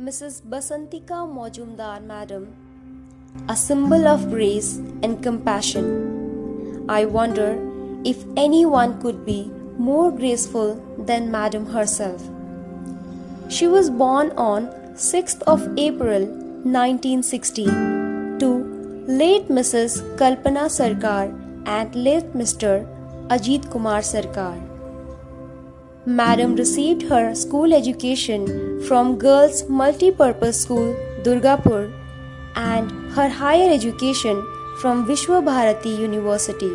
Mrs. Basantika Majumdar Madam, a symbol of grace and compassion. I wonder if anyone could be more graceful than Madam herself. She was born on 6th of April 1960 to late Mrs. Kalpana Sarkar and late Mr. Ajit Kumar Sarkar. Madam received her school education from Girls Multi-Purpose School, Durgapur, and her higher education from Vishwa Bharati University.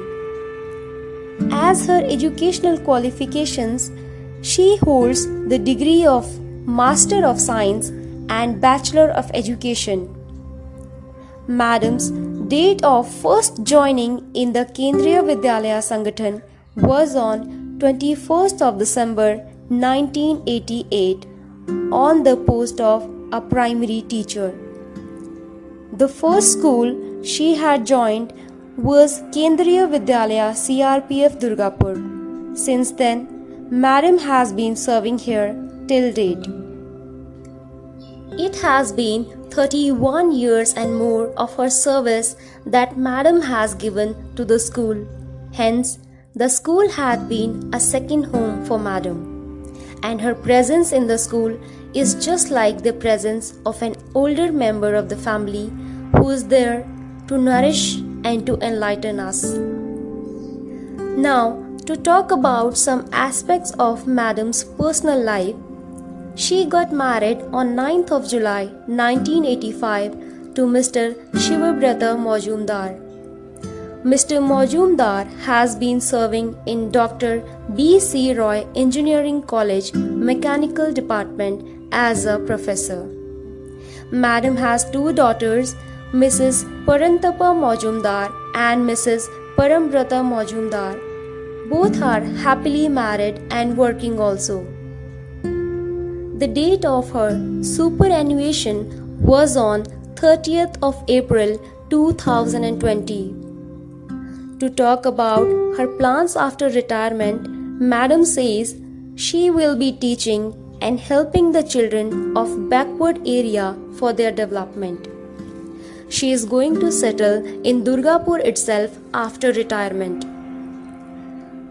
As her educational qualifications, she holds the degree of Master of Science and Bachelor of Education. Madam's date of first joining in the Kendriya Vidyalaya Sangathan was on 21st of December 1988 on the post of a primary teacher. The first school she had joined was Kendriya Vidyalaya CRPF Durgapur. Since then, Madam has been serving here till date. It has been 31 years and more of her service that Madam has given to the school. Hence, the school had been a second home for Madam, and her presence in the school is just like the presence of an older member of the family who is there to nourish and to enlighten us. Now, to talk about some aspects of Madam's personal life, she got married on 9th of July 1985 to Mr. Shivabrata Majumdar. Mr. Majumdar has been serving in Dr. B. C. Roy Engineering College Mechanical Department as a professor. Madam has two daughters, Mrs. Parantapa Majumdar and Mrs. Parambrata Majumdar. Both are happily married and working also. The date of her superannuation was on 30th of April 2020. To talk about her plans after retirement, Madam says she will be teaching and helping the children of backward area for their development. She is going to settle in Durgapur itself after retirement.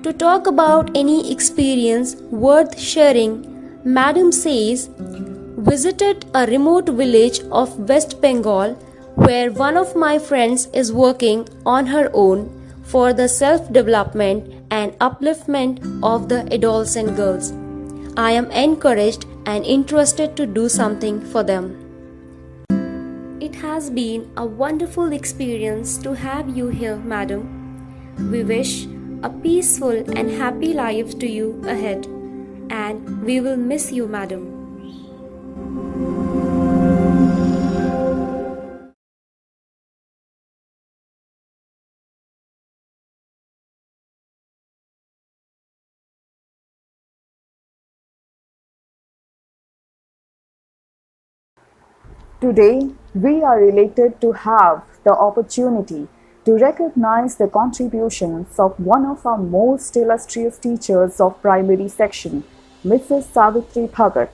To talk about any experience worth sharing, Madam says visited a remote village of West Bengal where one of my friends is working on her own for the self-development and upliftment of the adolescent girls. I am encouraged and interested to do something for them. It has been a wonderful experience to have you here, Madam. We wish a peaceful and happy life to you ahead, and we will miss you, Madam. Today, we are elated to have the opportunity to recognize the contributions of one of our most illustrious teachers of primary section, Mrs. Savitri Bhagat,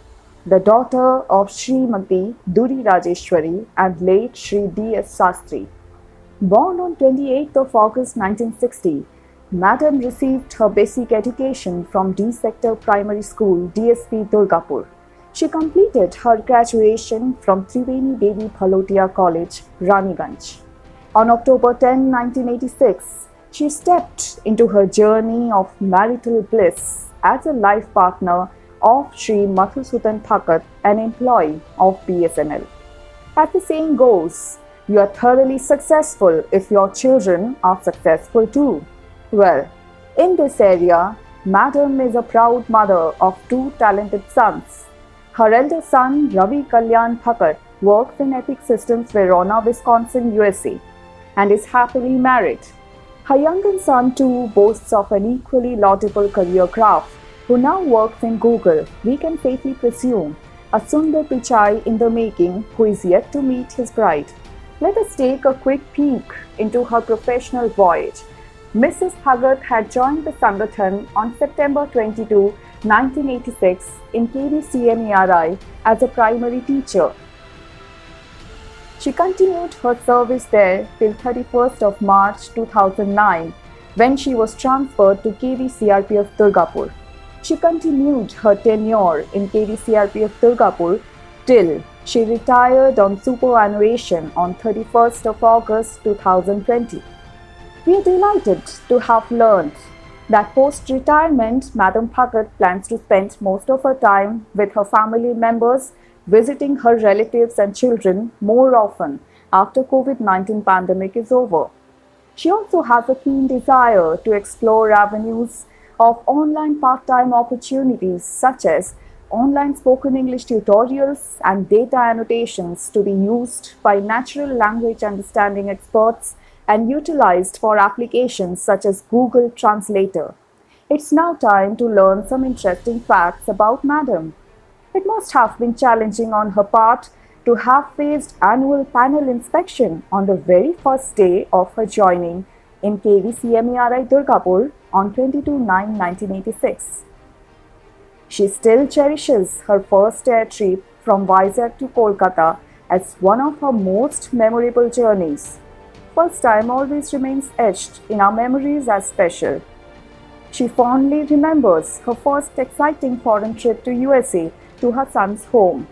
the daughter of Srimati Duri Rajeshwari and late Sri D.S. Sastri. Born on 28th of August 1960, Madam received her basic education from D Sector Primary School, DSP Durgapur. She completed her graduation from Triveni Devi Bhalotia College, Raniganj. On October 10, 1986, she stepped into her journey of marital bliss as a life partner of Sri Madhusudan Thakat, an employee of BSNL. As the saying goes, you are thoroughly successful if your children are successful too. Well, in this area, Madam is a proud mother of two talented sons. Her elder son, Ravi Kalyan Thakat, works in Epic Systems, Verona, Wisconsin, USA, and is happily married. Her younger son, too, boasts of an equally laudable career graph, who now works in Google. We can safely presume a Sundar Pichai in the making who is yet to meet his bride. Let us take a quick peek into her professional voyage. Mrs. Bhagat had joined the Sangathan on September 22, 1986 in KVCMERI as a primary teacher. She continued her service there till 31st of March 2009 when she was transferred to KVCRPF Durgapur. She continued her tenure in KVCRPF Durgapur till she retired on superannuation on 31st of August 2020. We are delighted to have learned that post-retirement, Madam Bhagat plans to spend most of her time with her family members, visiting her relatives and children more often after COVID-19 pandemic is over. She also has a keen desire to explore avenues of online part-time opportunities such as online spoken English tutorials and data annotations to be used by natural language understanding experts and utilized for applications such as Google Translator. It's now time to learn some interesting facts about Madam. It must have been challenging on her part to have faced annual panel inspection on the very first day of her joining in KVCMERI Durgapur on 22/9/1986. She still cherishes her first air trip from Vizag to Kolkata as one of her most memorable journeys. First time always remains etched in our memories as special. She fondly remembers her first exciting foreign trip to USA to her son's home.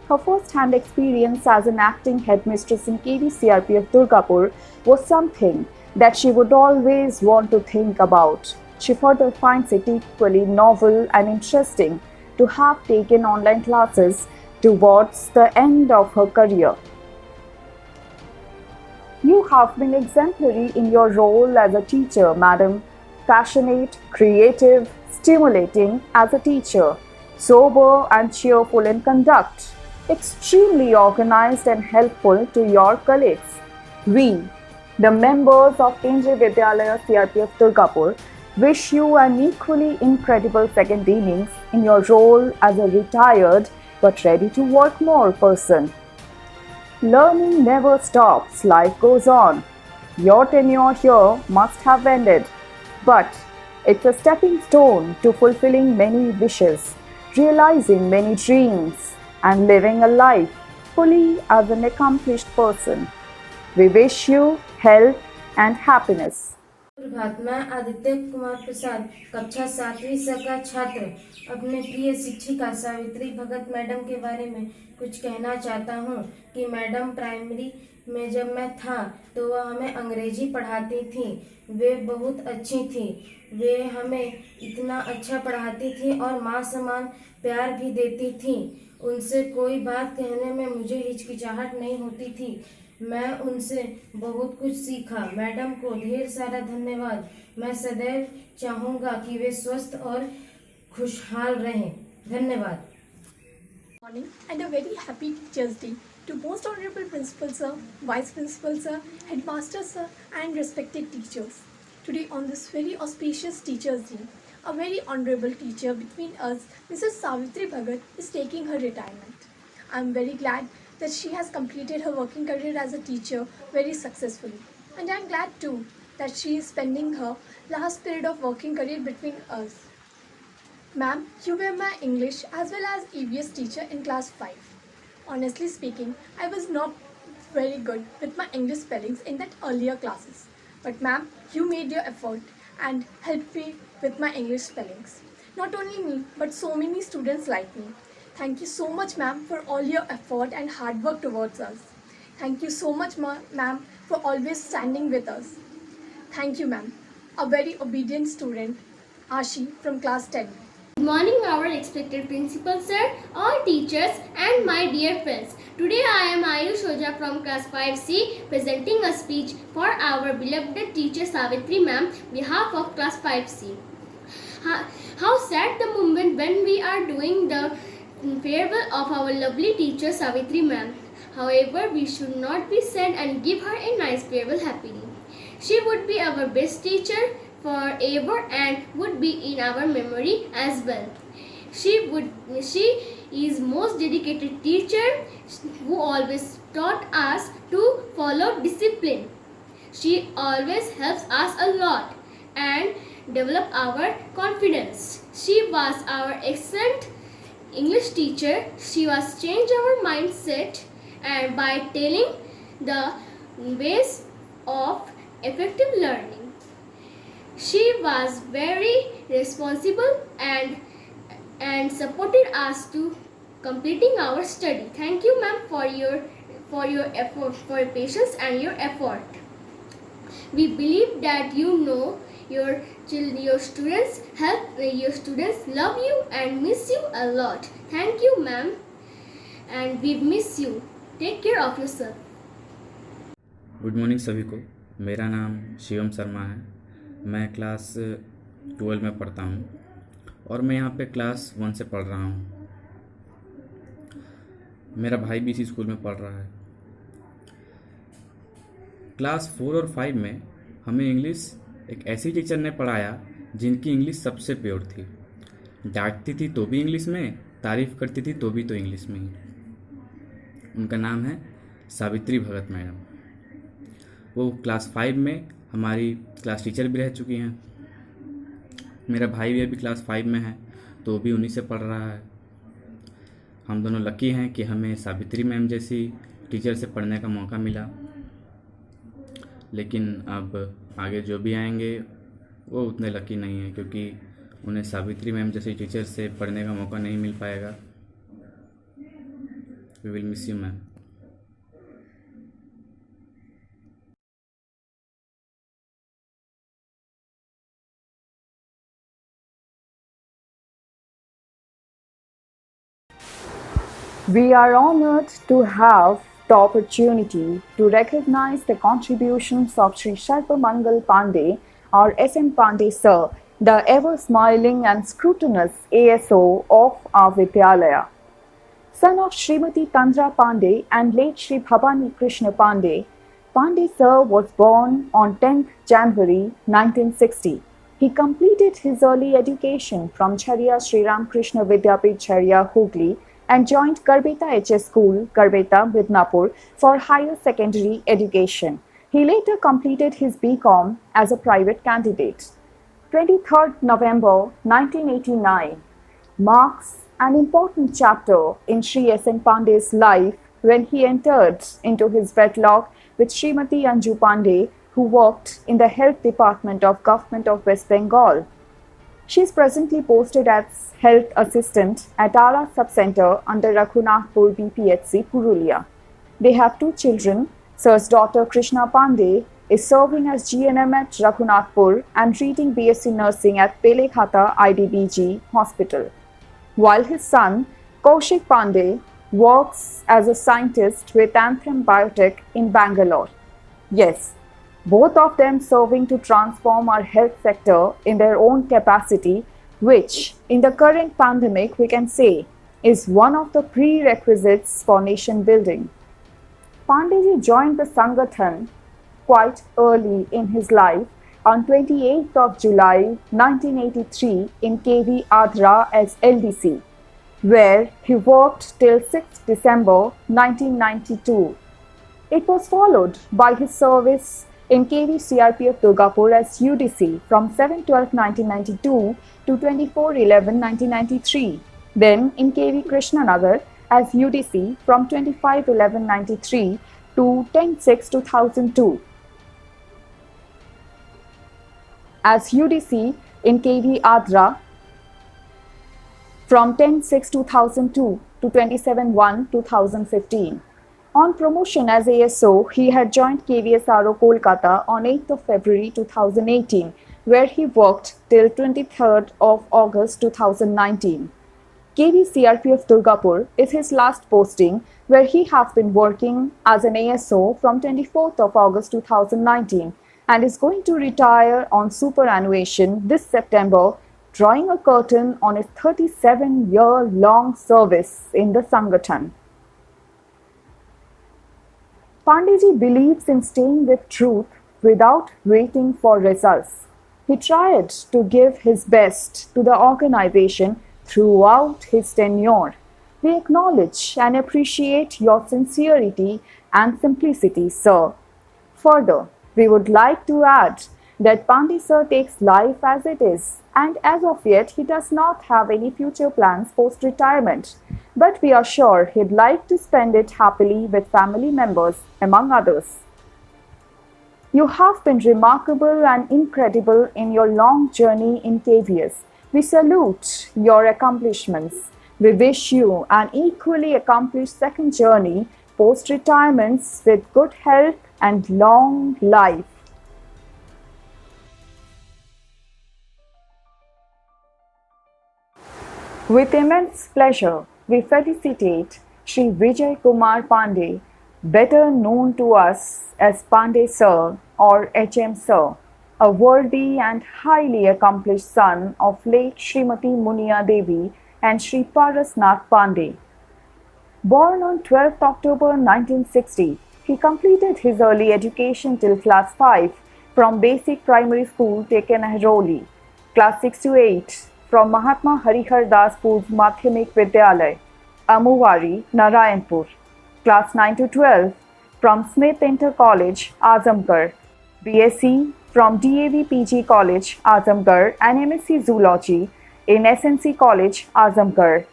Her first-hand experience as an acting headmistress in KVCRPF Durgapur was something that she would always want to think about. She further finds it equally novel and interesting to have taken online classes towards the end of her career. You have been exemplary in your role as a teacher, Madam. Passionate, creative, stimulating as a teacher, sober and cheerful in conduct, extremely organized and helpful to your colleagues. We, the members of Kendriya Vidyalaya CRPF Durgapur, wish you an equally incredible second innings in your role as a retired but ready to work more person. Learning never stops, life goes on. Your tenure here must have ended, but it's a stepping stone to fulfilling many wishes, realizing many dreams, and living a life fully as an accomplished person. We wish you health and happiness. प्रभात। मैं आदित्य कुमार प्रसाद कक्षा 7वीं स का छात्र अपने प्रिय शिक्षिका सावित्री भगत madam के बारे में कुछ कहना चाहता हूँ कि मैडम प्राइमरी में जब मैं था तो वह हमें अंग्रेजी पढ़ाती थी। वे बहुत अच्छी थी। वे हमें इतना अच्छा पढ़ाती थी और माँ समान प्यार भी देती थी। उनसे कोई बात कहने में मुझे हिचकिचाहट नहीं होती थी। मैं उनसे बहुत कुछ सीखा। मैडम को ढेर सारा धन्यवाद। मैं सदैव चाहूँगा कि वे स्वस्थ और खुशहाल रहें। धन्यवाद। Morning and a very happy Teachers' Day to most honorable Principal Sir, Vice Principal Sir, Headmaster Sir and respected teachers. Today on this very auspicious Teachers' Day, a very honorable teacher between us, Mrs. Savitri Bhagat, is taking her retirement. I am very glad that she has completed her working career as a teacher very successfully. And I am glad too that she is spending her last period of working career between us. Ma'am, you were my English as well as EVS teacher in class 5. Honestly speaking, I was not very good with my English spellings in that earlier classes. But ma'am, you made your effort and helped me with my English spellings. Not only me, but so many students like me. Thank you so much ma'am for all your effort and hard work towards us. Thank you so much ma'am for always standing with us. Thank you ma'am. A very obedient student, Ashi from class 10. Good morning, our respected principal sir, all teachers and my dear friends. Today I am Ayush Oja from class 5C presenting a speech for our beloved teacher Savitri ma'am behalf of class 5C. How sad the moment when we are doing the farewell of our lovely teacher Savitri ma'am. However, we should not be sad and give her a nice farewell happily. She would be our best teacher forever and would be in our memory as well. She is most dedicated teacher who always taught us to follow discipline. She always helps us a lot and develop our confidence. She was our excellent English teacher. She was changed our mindset and by telling the ways of effective learning. She was very responsible and supported us to completing our study. Thank you, ma'am, for your effort, for your patience and your effort. We believe that you know your students love you and miss you a lot. Thank you, ma'am, and we miss you. Take care of yourself. Good morning सभी को। मेरा नाम शिवम शर्मा है। मैं class 12 में पढ़ता हूँ और मैं यहाँ पे क्लास 1 से पढ़ रहा हूँ। मेरा भाई भी इसी स्कूल में पढ़ रहा है। क्लास 4 और 5 में हमें इंग्लिश एक ऐसी टीचर ने पढ़ाया जिनकी इंग्लिश सबसे प्योर थी। डांटती थी तो भी इंग्लिश में, तारीफ़ करती थी तो भी तो इंग्लिश में ही। उनका नाम है सावित्री भगत मैडम। वो क्लास 5 में हमारी क्लास टीचर भी रह चुकी हैं। मेरा भाई भी अभी क्लास 5 में है तो वो भी उन्हीं से पढ़ रहा है। हम दोनों लकी हैं कि हमें सावित्री मैम जैसी टीचर से पढ़ने का मौका मिला। लेकिन अब आगे जो भी आएंगे वो उतने लकी नहीं हैं क्योंकि उन्हें सावित्री मैम जैसी टीचर से पढ़ने का मौका नहीं मिल पाएगा। We will miss you ma'am. We are honored to have the opportunity to recognize the contributions of Sri Sharpamangal Pandey or S.M. Pandey sir, the ever-smiling and scrutinous ASO of our Vidyalaya. Son of Srimati Tandra Pandey and late Sri Bhavani Krishna Pandey, Pandey sir was born on 10th January 1960. He completed his early education from Chhariya Sri Ram Krishna Vidyapith Chhariya, Hooghly, and joined Garbeta HS School, Garbeta, Midnapur for higher secondary education. He later completed his BCom as a private candidate. 23rd November 1989 marks an important chapter in Sri S.N. Pandey's life when he entered into his wedlock with Srimati Anju Pandey, who worked in the Health Department of Government of West Bengal. She is presently posted as Health Assistant at Ara Sub-Center under Raghunathpur BPHC, Purulia. They have 2 children. Sir's daughter Krishna Pandey is serving as GNM at Raghunathpur and reading BSc Nursing at Pelekhata IDBG Hospital, while his son Kaushik Pandey works as a scientist with Anthem Biotech in Bangalore. Yes, both of them serving to transform our health sector in their own capacity, which in the current pandemic we can say is one of the prerequisites for nation building. Pandeyji joined the Sangathan quite early in his life on 28th of July 1983 in KV Adra as LDC, where he worked till 6th December 1992. It was followed by his service in KV CRPF Durgapur as UDC from 7/12/1992 to 24/11/1993. Then in KV Krishnanagar as UDC from 25/11/93 to 10/6/2002. As UDC in KV Adra from 10/6/2002 to 27/1/2015. On promotion as ASO, he had joined KVSRO Kolkata on 8th of February 2018, where he worked till 23rd of August 2019. KV CRPF Durgapur is his last posting, where he has been working as an ASO from 24th of August 2019 and is going to retire on superannuation this September, drawing a curtain on his 37-year-long service in the Sangathan. Pandeyji believes in staying with truth without waiting for results. He tried to give his best to the organization throughout his tenure. We acknowledge and appreciate your sincerity and simplicity, sir. Further, we would like to add that Pandey sir takes life as it is, and as of yet he does not have any future plans post-retirement. But we are sure he'd like to spend it happily with family members, among others. You have been remarkable and incredible in your long journey in KVS. We salute your accomplishments. We wish you an equally accomplished second journey post-retirements with good health and long life. With immense pleasure, we felicitate Shri Vijay Kumar Pandey, better known to us as Pandey Sir or HM Sir, a worthy and highly accomplished son of late Srimati Muniya Devi and Shri Parasnath Pandey. Born on 12th October 1960, he completed his early education till class 5 from basic primary school taken Ahroli, class 6 to 8 from Mahatma Harihar Das Pooj Madhyamik Vidyalay, Amuwari, Narayanpur, class 9 to 12 from Smith Inter College, Azamgarh, BSc from DAV PG College, Azamgarh and MSc Zoology in SNC College, Azamgarh.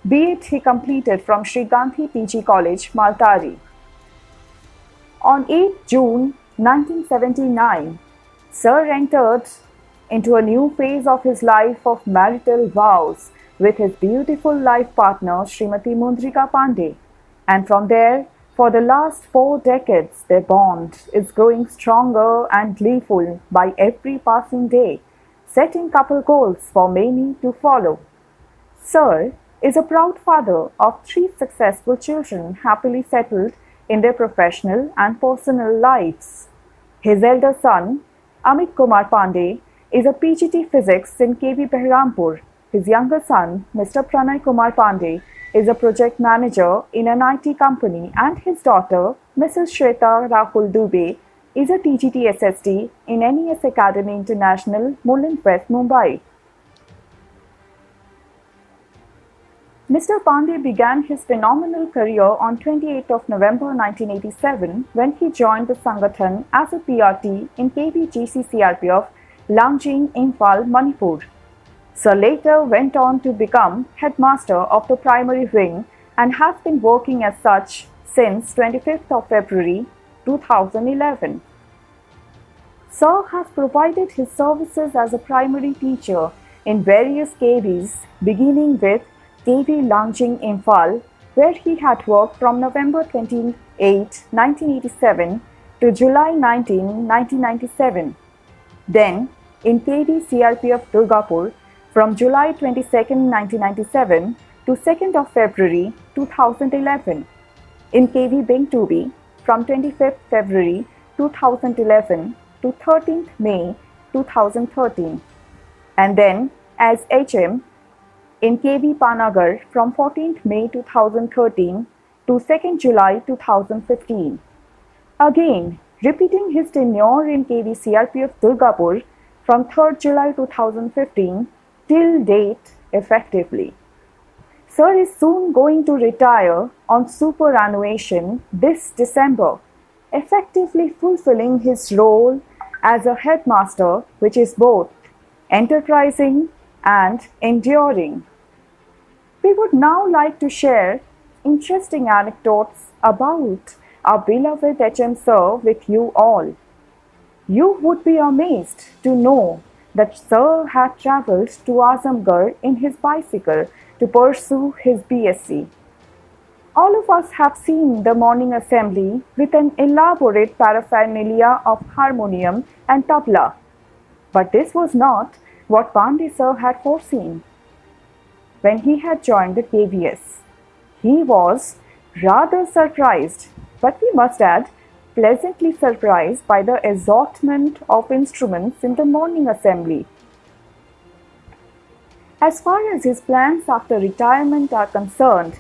B.Ed he completed from Sri Gandhi PG College, Maltari. On 8 June 1979, Sir entered into a new phase of his life of marital vows with his beautiful life partner Srimati Mundrika Pandey, and from there, for the last 4 decades, their bond is growing stronger and gleeful by every passing day, setting couple goals for many to follow. Sir is a proud father of 3 successful children happily settled in their professional and personal lives. His elder son, Amit Kumar Pandey, is a PGT Physics in KV Behrampur. His younger son, Mr. Pranay Kumar Pandey, is a project manager in an IT company, and his daughter, Mrs. Shweta Rahul Dubey, is a TGT SSD in NES Academy International, Mulund West, Mumbai. Mr. Pandey began his phenomenal career on 28th of November 1987 when he joined the Sangathan as a PRT in KVGC CRPF, Langjing, Imphal, Manipur. Sir later went on to become headmaster of the primary wing and has been working as such since 25th of February 2011. Sir has provided his services as a primary teacher in various KVs, beginning with KV Langjing, Imphal, where he had worked from November 28, 1987 to July 19, 1997. Then in KV CRPF Durgapur from July 22, 1997 to 2nd of February 2011. In KV Bingtubi from 25th February 2011 to 13th May 2013. And then as HM in KV Panagar from 14th May 2013 to 2nd July 2015. Again, repeating his tenure in KV CRPF Durgapur from 3rd July 2015 till date effectively. Sir is soon going to retire on superannuation this December, effectively fulfilling his role as a headmaster, which is both enterprising and enduring. We would now like to share interesting anecdotes about our beloved HM Sir with you all. You would be amazed to know that Sir had travelled to Azamgarh in his bicycle to pursue his BSc. All of us have seen the morning assembly with an elaborate paraphernalia of harmonium and tabla. But this was not what Pandey Sir had foreseen. When he had joined the KVS, he was rather surprised, but we must add, pleasantly surprised by the assortment of instruments in the morning assembly. As far as his plans after retirement are concerned,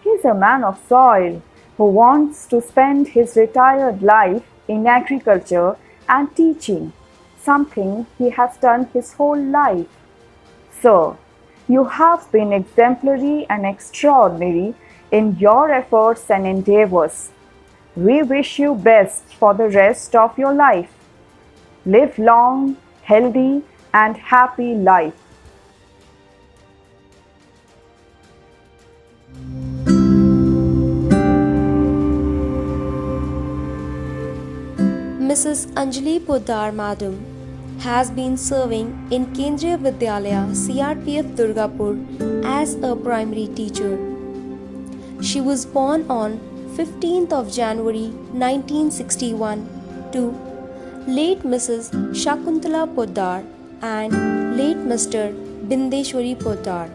he is a man of soil who wants to spend his retired life in agriculture and teaching, something he has done his whole life. Sir, you have been exemplary and extraordinary in your efforts and endeavors. We wish you best for the rest of your life. Live long, healthy, and happy life. Mrs. Anjali Poddar Madam has been serving in Kendriya Vidyalaya CRPF Durgapur as a primary teacher. She was born on 15th of January 1961 to late Mrs. Shakuntala Poddar and late Mr. Bindeshwari Poddar.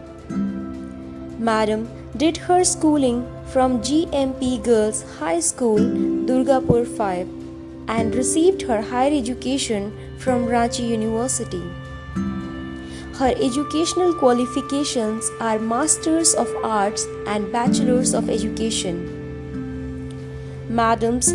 Madam did her schooling from GMP Girls High School, Durgapur 5 and received her higher education from Ranchi University. Her educational qualifications are Masters of Arts and Bachelors of Education. Madam's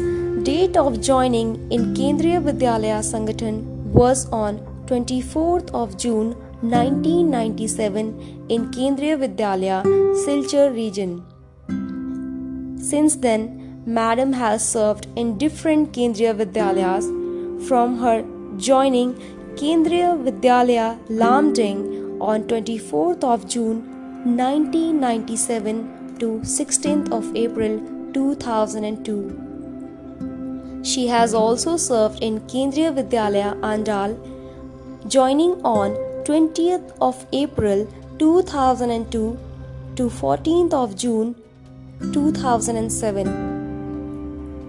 date of joining in Kendriya Vidyalaya Sangathan was on 24th of June 1997 in Kendriya Vidyalaya, Silchar region. Since then, Madam has served in different Kendriya Vidyalayas from her joining Kendriya Vidyalaya Lamding on 24th of June 1997 to 16th of April 2002. She has also served in Kendriya Vidyalaya Andal joining on 20th of April 2002 to 14th of June 2007.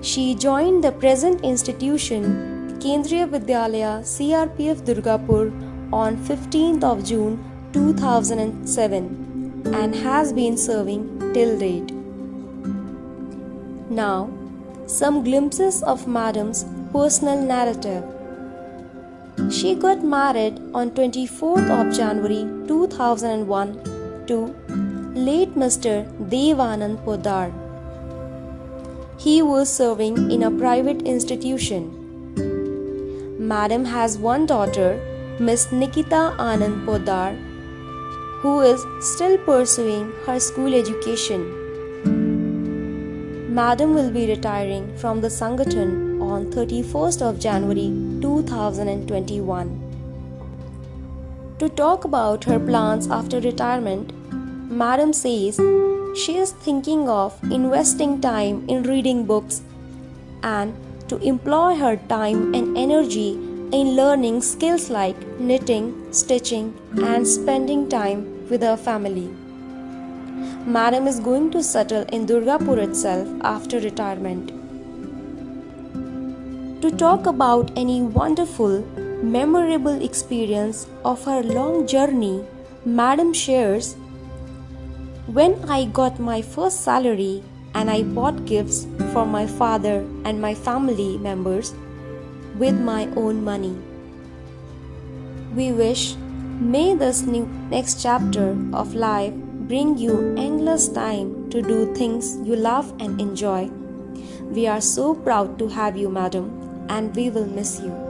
She joined the present institution Kendriya Vidyalaya CRPF Durgapur on 15th of June 2007 and has been serving till date. Now, some glimpses of Madam's personal narrative. She got married on 24th of January 2001 to late Mr. Devanand Poddar. He was serving in a private institution. Madam has one daughter, Miss Nikita Anand Poddar, who is still pursuing her school education. Madam will be retiring from the Sangathan on 31st of January 2021. To talk about her plans after retirement, Madam says she is thinking of investing time in reading books and to employ her time and energy in learning skills like knitting, stitching, and spending time with her family. Madam is going to settle in Durgapur itself after retirement. To talk about any wonderful, memorable experience of her long journey, Madam shares, "When I got my first salary and I bought gifts for my father and my family members with my own money. We wish may this next chapter of life bring you endless time to do things you love and enjoy. We are so proud to have you, Madam, and we will miss you."